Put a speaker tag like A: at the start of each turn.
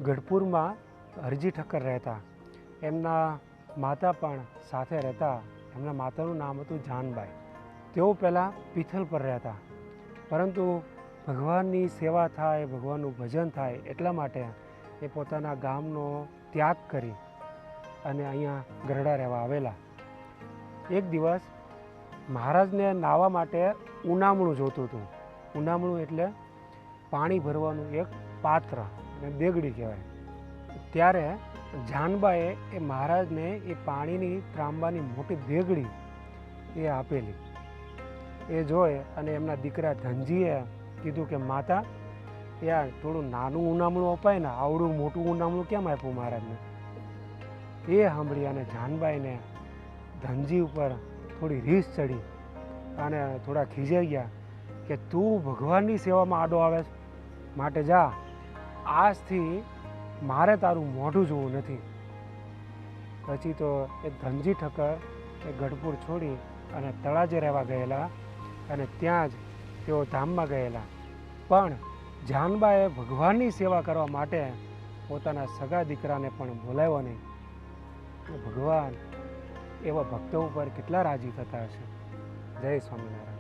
A: ગઢપુરમાં હરજી ઠક્કર રહેતા. એમના માતા પણ સાથે રહેતા. એમના માતાનું નામ હતું જાનબાઈ. તેઓ પહેલાં પિથલ પર રહેતા, પરંતુ ભગવાનની સેવા થાય, ભગવાનનું ભજન થાય એટલા માટે એ પોતાના ગામનો ત્યાગ કરી અને અહીંયા ગરડા રહેવા આવેલા. એક દિવસ મહારાજને નાહવા માટે ઉનામણું જોતું હતું. ઉનામણું એટલે પાણી ભરવાનું એક પાત્ર, અને દેગડી કહેવાય. ત્યારે જાનબાએ એ મહારાજને એ પાણીની ત્રાંબાની મોટી દેગડી એ આપેલી. એ જોઈ અને એમના દીકરા ધનજીએ કીધું કે માતા, યાર થોડું નાનું ઉનામણું અપાય ને, આવડું મોટું ઉનામણું કેમ આપ્યું મહારાજને? એ સાંભળી અને જાનબાઈને ધનજી ઉપર થોડી રીસ ચડી અને થોડા ખીજાઈ ગયા કે તું ભગવાનની સેવામાં આડો આવે છે, માટે જા, આજથી મારે તારું મોઢું જોવું નથી. પછી તો એ ધનજી ઠક્કર એ ગઢપુર છોડી અને તળાજે રહેવા ગયેલા અને ત્યાં જ તેઓ ધામમાં ગયેલા. પણ જાનબાએ ભગવાનની સેવા કરવા માટે પોતાના સગા દીકરાને પણ બોલાવ્યો નહીં. ભગવાન એવા ભક્તો ઉપર કેટલા રાજી થતા હશે. જય સ્વામિનારાયણ.